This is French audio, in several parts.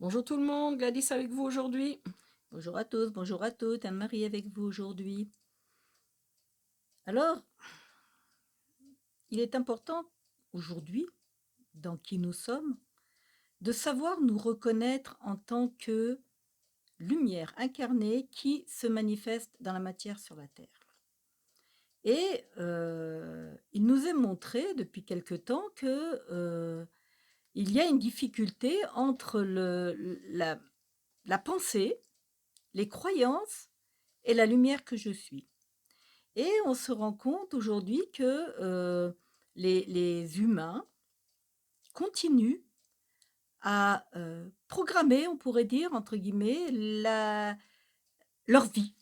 Bonjour tout le monde, Gladys avec vous aujourd'hui. Bonjour à tous, bonjour à toutes, Anne-Marie avec vous aujourd'hui. Alors, il est important aujourd'hui, dans qui nous sommes, de savoir nous reconnaître en tant que lumière incarnée qui se manifeste dans la matière sur la Terre. Et il nous est montré depuis quelque temps que il y a une difficulté entre la pensée, les croyances et la lumière que je suis. Et on se rend compte aujourd'hui que les humains continuent à programmer, on pourrait dire, entre guillemets, leur vie.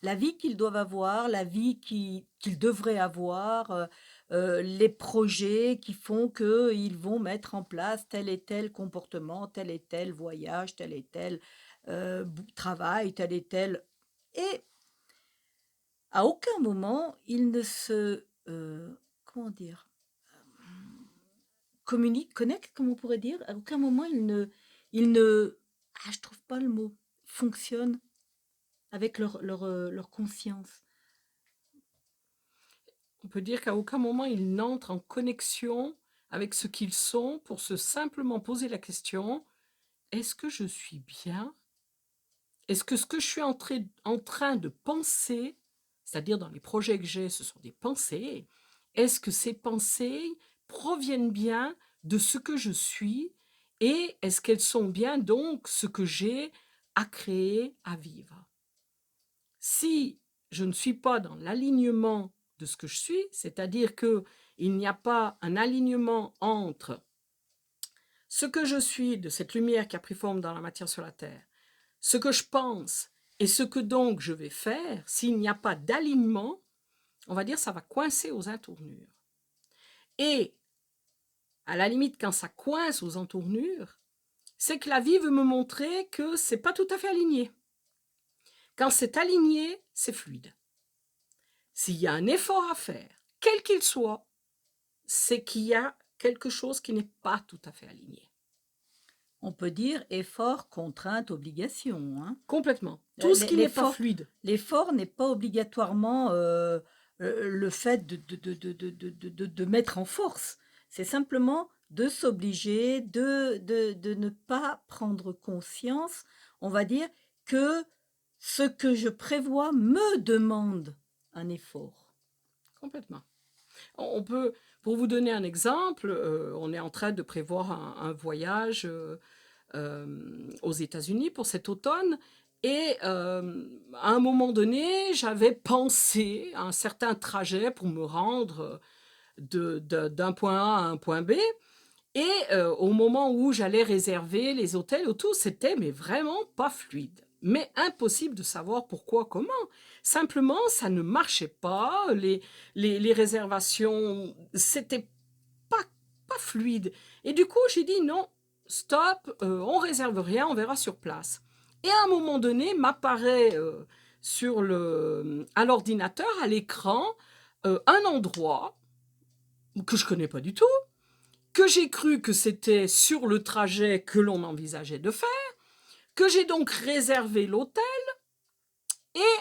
La vie qu'ils doivent avoir, la vie qu'ils devraient avoir, les projets qui font qu'ils vont mettre en place tel et tel comportement, tel et tel voyage, tel et tel travail, tel et tel. Et à aucun moment, ils ne se, comment dire? Communiquent, connectent, comme on pourrait dire. À aucun moment, ils ne je trouve pas le mot, fonctionnent avec leur conscience. On peut dire qu'à aucun moment ils n'entrent en connexion avec ce qu'ils sont pour se simplement poser la question, est-ce que je suis bien? Est-ce que ce que je suis en train de penser, c'est-à-dire dans les projets que j'ai, ce sont des pensées, est-ce que ces pensées proviennent bien de ce que je suis et est-ce qu'elles sont bien donc ce que j'ai à créer, à vivre? Si je ne suis pas dans l'alignement de ce que je suis, c'est-à-dire qu'il n'y a pas un alignement entre ce que je suis, de cette lumière qui a pris forme dans la matière sur la Terre, ce que je pense et ce que donc je vais faire, s'il n'y a pas d'alignement, on va dire ça va coincer aux entournures. Et à la limite, quand ça coince aux entournures, c'est que la vie veut me montrer que c'est pas tout à fait aligné. Quand c'est aligné, c'est fluide. S'il y a un effort à faire, quel qu'il soit, c'est qu'il y a quelque chose qui n'est pas tout à fait aligné. On peut dire effort, contrainte, obligation, hein. Complètement. Tout ce qui n'est pas L'effort, fluide. l'effort n'est pas obligatoirement le fait de mettre en force. C'est simplement de s'obliger, de ne pas prendre conscience, on va dire, que ce que je prévois me demande un effort. Complètement. On peut, pour vous donner un exemple, on est en train de prévoir un voyage aux États-Unis pour cet automne. Et à un moment donné, j'avais pensé à un certain trajet pour me rendre d'un point A à un point B. Et au moment où j'allais réserver les hôtels, tout, c'était mais vraiment pas fluide. Mais impossible de savoir pourquoi, comment. Simplement, ça ne marchait pas. Les réservations, c'était pas, pas fluide. Et du coup, j'ai dit non, stop, on réserve rien, on verra sur place. Et à un moment donné, m'apparaît à l'ordinateur, à l'écran, un endroit que je connais pas du tout, que j'ai cru que c'était sur le trajet que l'on envisageait de faire, que j'ai donc réservé l'hôtel, et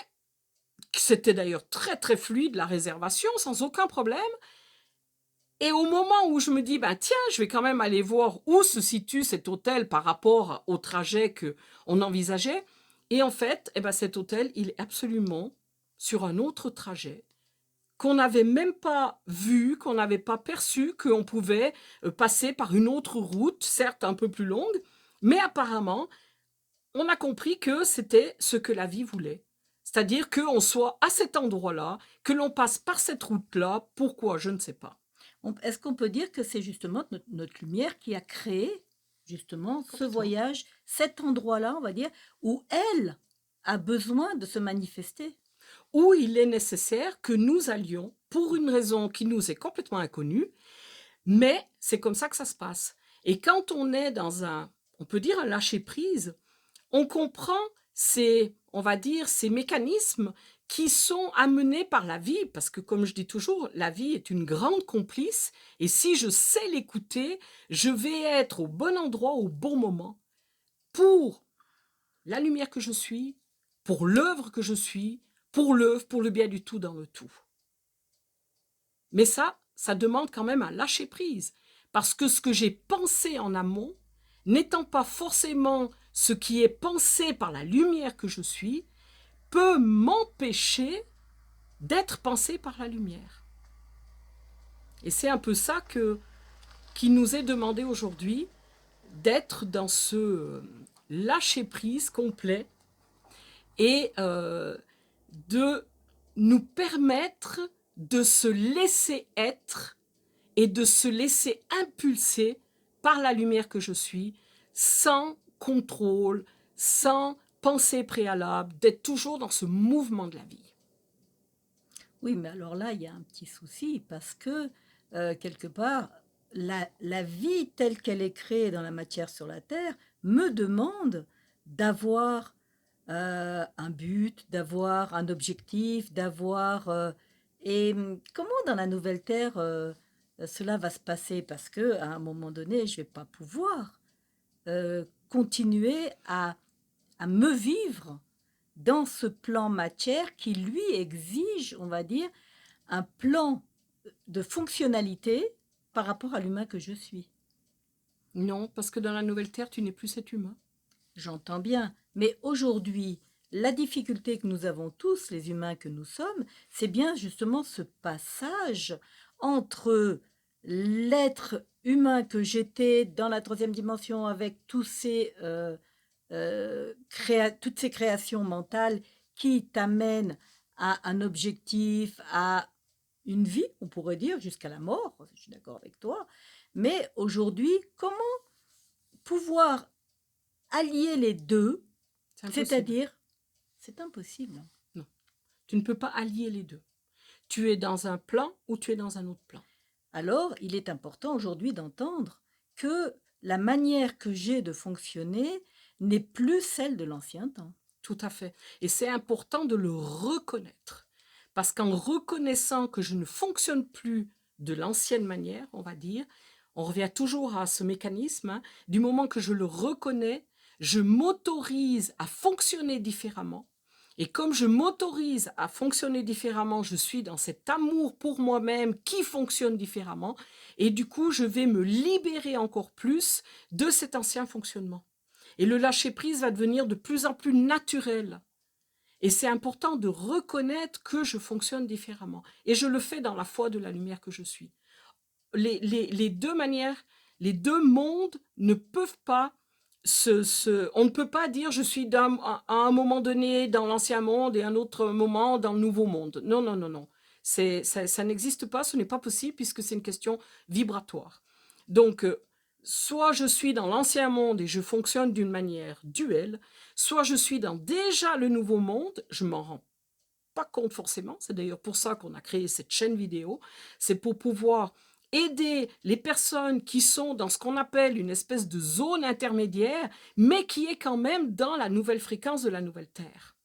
c'était d'ailleurs très très fluide la réservation, sans aucun problème. Et au moment où je me dis, ben tiens, je vais quand même aller voir où se situe cet hôtel par rapport au trajet qu'on envisageait, et en fait, eh ben, cet hôtel, il est absolument sur un autre trajet qu'on n'avait même pas vu, qu'on n'avait pas perçu, qu'on pouvait passer par une autre route, certes un peu plus longue, mais apparemment, on a compris que c'était ce que la vie voulait. C'est-à-dire qu'on soit à cet endroit-là, que l'on passe par cette route-là, pourquoi, je ne sais pas. Est-ce qu'on peut dire que c'est justement notre lumière qui a créé justement ce Complètement. voyage, cet endroit-là, on va dire, où elle a besoin de se manifester? Où il est nécessaire que nous allions, pour une raison qui nous est complètement inconnue, mais c'est comme ça que ça se passe. Et quand on est dans on peut dire un lâcher-prise, on comprend on va dire, ces mécanismes qui sont amenés par la vie, parce que comme je dis toujours, la vie est une grande complice, et si je sais l'écouter, je vais être au bon endroit au bon moment. pour la lumière que je suis, pour l'œuvre que je suis, pour l'œuvre, pour le bien du tout dans le tout. Mais ça demande quand même un lâcher-prise. Parce que ce que j'ai pensé en amont, n'étant pas forcément ce qui est pensé par la lumière que je suis, peut m'empêcher d'être pensé par la lumière. Et c'est un peu ça qui nous est demandé aujourd'hui, d'être dans ce lâcher-prise complet et de nous permettre de se laisser être et de se laisser impulser par la lumière que je suis, sans contrôle, sans pensée préalable, d'être toujours dans ce mouvement de la vie. Oui, mais alors là, il y a un petit souci parce que, quelque part, la vie telle qu'elle est créée dans la matière sur la terre me demande d'avoir, un but, d'avoir un objectif, d'avoir, comment dans la nouvelle terre, cela va se passer? Parce qu'à un moment donné, je vais pas pouvoir, continuer à me vivre dans ce plan matière qui, lui, exige, on va dire, un plan de fonctionnalité par rapport à l'humain que je suis. Non, parce que dans la nouvelle terre, tu n'es plus cet humain. J'entends bien, mais aujourd'hui, la difficulté que nous avons tous, les humains que nous sommes, c'est bien justement ce passage entre l'être humain que j'étais dans la troisième dimension avec toutes ces créations mentales qui t'amènent à un objectif, à une vie, on pourrait dire, jusqu'à la mort, je suis d'accord avec toi, mais aujourd'hui, comment pouvoir allier les deux, C'est impossible. c'est-à-dire, c'est impossible. Non, tu ne peux pas allier les deux. Tu es dans un plan ou tu es dans un autre plan. Alors, il est important aujourd'hui d'entendre que la manière que j'ai de fonctionner n'est plus celle de l'ancien temps. Tout à fait. Et c'est important de le reconnaître. Parce qu'en reconnaissant que je ne fonctionne plus de l'ancienne manière, on va dire, on revient toujours à ce mécanisme, hein, du moment que je le reconnais, je m'autorise à fonctionner différemment. Et comme je m'autorise à fonctionner différemment, je suis dans cet amour pour moi-même qui fonctionne différemment. Et du coup, je vais me libérer encore plus de cet ancien fonctionnement. Et le lâcher-prise va devenir de plus en plus naturel. Et c'est important de reconnaître que je fonctionne différemment. Et je le fais dans la foi de la lumière que je suis. Les deux manières, les deux mondes ne peuvent pas on ne peut pas dire je suis à un moment donné dans l'ancien monde et un autre moment dans le nouveau monde. Non, non, non, non. Ça n'existe pas, ce n'est pas possible puisque c'est une question vibratoire. Donc, soit je suis dans l'ancien monde et je fonctionne d'une manière duelle, soit je suis dans déjà le nouveau monde, je m'en rends pas compte forcément, c'est d'ailleurs pour ça qu'on a créé cette chaîne vidéo, c'est pour pouvoir aider les personnes qui sont dans ce qu'on appelle une espèce de zone intermédiaire, mais qui est quand même dans la nouvelle fréquence de la nouvelle Terre.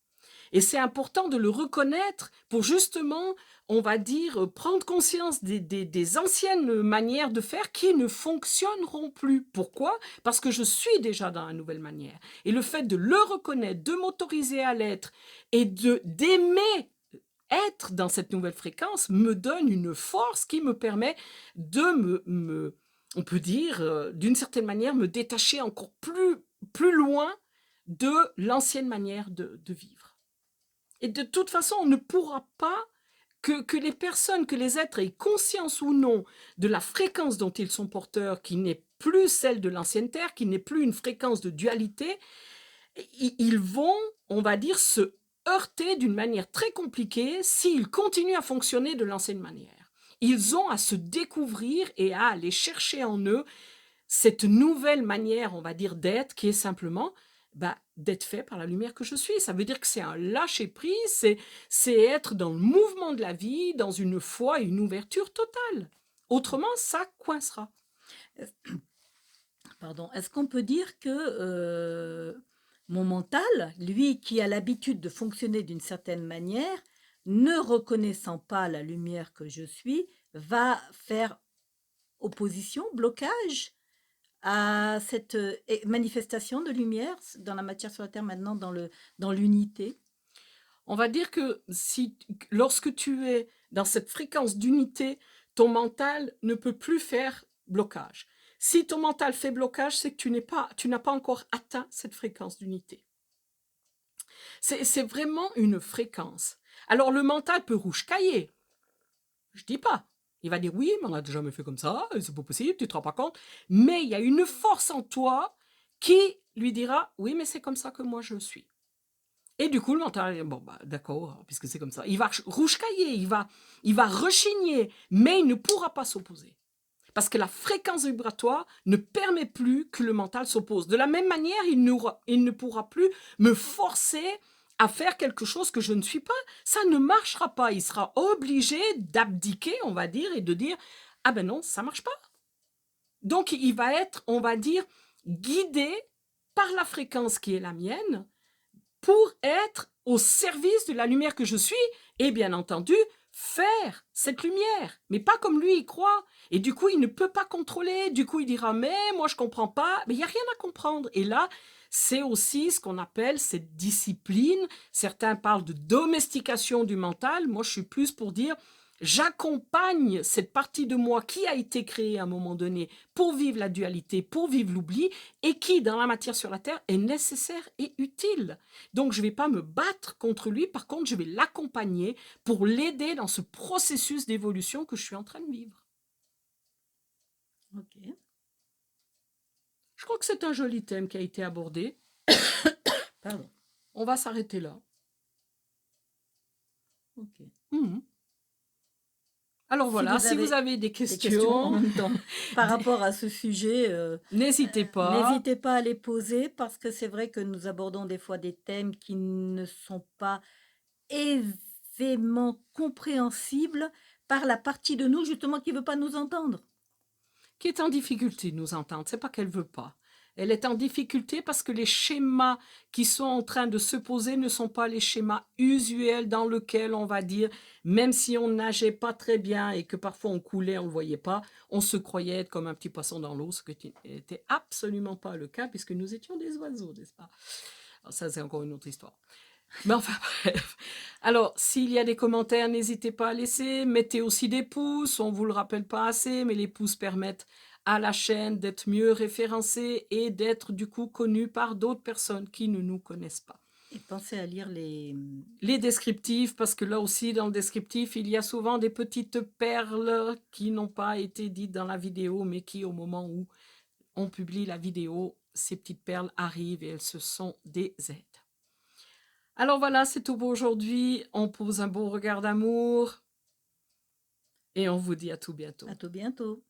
Et c'est important de le reconnaître pour justement, on va dire, prendre conscience des anciennes manières de faire qui ne fonctionneront plus. Pourquoi? Parce que je suis déjà dans la nouvelle manière. Et le fait de le reconnaître, de m'autoriser à l'être et d'aimer être dans cette nouvelle fréquence me donne une force qui me permet de on peut dire, d'une certaine manière, me détacher encore plus loin de l'ancienne manière de vivre. Et de toute façon, on ne pourra pas que les personnes, que les êtres aient conscience ou non de la fréquence dont ils sont porteurs, qui n'est plus celle de l'ancienne Terre, qui n'est plus une fréquence de dualité, ils vont, on va dire, se heurter d'une manière très compliquée s'ils continuent à fonctionner de l'ancienne manière. Ils ont à se découvrir et à aller chercher en eux cette nouvelle manière, on va dire, d'être, qui est simplement d'être fait par la lumière que je suis. Ça veut dire que c'est un lâcher-prise, c'est être dans le mouvement de la vie, dans une foi et une ouverture totale. Autrement, ça coincera. Pardon, est-ce qu'on peut dire que mon mental, lui qui a l'habitude de fonctionner d'une certaine manière, ne reconnaissant pas la lumière que je suis, va faire opposition, blocage à cette manifestation de lumière dans la matière sur la Terre, maintenant dans l'unité? On va dire que lorsque tu es dans cette fréquence d'unité, ton mental ne peut plus faire blocage. Si ton mental fait blocage, c'est que tu n'as pas encore atteint cette fréquence d'unité. C'est vraiment une fréquence. Alors le mental peut rouge-cailler. Je dis pas. Il va dire oui, mais on n'a jamais fait comme ça, c'est pas possible, tu te rends pas compte. Mais il y a une force en toi qui lui dira oui, mais c'est comme ça que moi je suis. Et du coup, le mental, bon, bah, d'accord, puisque c'est comme ça. Il va rouge-cailler, il va rechigner, mais il ne pourra pas s'opposer. Parce que la fréquence vibratoire ne permet plus que le mental s'oppose. De la même manière, il ne pourra plus me forcer à faire quelque chose que je ne suis pas. Ça ne marchera pas. Il sera obligé d'abdiquer, on va dire, et de dire, ah ben non, ça marche pas. Donc, il va être, on va dire, guidé par la fréquence qui est la mienne, pour être au service de la lumière que je suis et bien entendu faire cette lumière, mais pas comme lui il croit. Et du coup, il ne peut pas contrôler. Du coup, il dira mais moi je comprends pas. Mais il y a rien à comprendre. Et là, c'est aussi ce qu'on appelle cette discipline. Certains parlent de domestication du mental. Moi, je suis plus pour dire j'accompagne cette partie de moi qui a été créée à un moment donné pour vivre la dualité, pour vivre l'oubli, et qui, dans la matière sur la Terre, est nécessaire et utile. Donc, je ne vais pas me battre contre lui, par contre, je vais l'accompagner pour l'aider dans ce processus d'évolution que je suis en train de vivre. Ok. Je crois que c'est un joli thème qui a été abordé. Pardon. On va s'arrêter là. Ok. Alors voilà, si vous avez des Des questions en questions, même temps par rapport à ce sujet, n'hésitez pas. n'hésitez pas à les poser parce que c'est vrai que nous abordons des fois des thèmes qui ne sont pas aisément compréhensibles par la partie de nous justement qui ne veut pas nous entendre. Qui est en difficulté de nous entendre. C'est pas qu'elle veut pas. Elle est en difficulté parce que les schémas qui sont en train de se poser ne sont pas les schémas usuels dans lesquels on va dire, même si on nageait pas très bien et que parfois on coulait, on le voyait pas, on se croyait être comme un petit poisson dans l'eau, ce qui n'était absolument pas le cas puisque nous étions des oiseaux, n'est-ce pas? Alors ça, c'est encore une autre histoire. Mais enfin, bref. Alors, s'il y a des commentaires, n'hésitez pas à laisser. Mettez aussi des pouces. On ne vous le rappelle pas assez, mais les pouces permettent à la chaîne d'être mieux référencée et d'être du coup connue par d'autres personnes qui ne nous connaissent pas. Et pensez à lire Les descriptifs, parce que là aussi, dans le descriptif, il y a souvent des petites perles qui n'ont pas été dites dans la vidéo, mais qui, au moment où on publie la vidéo, ces petites perles arrivent et elles se sont des aides. Alors voilà, c'est tout pour aujourd'hui. On pose un beau regard d'amour et on vous dit à tout bientôt. À tout bientôt.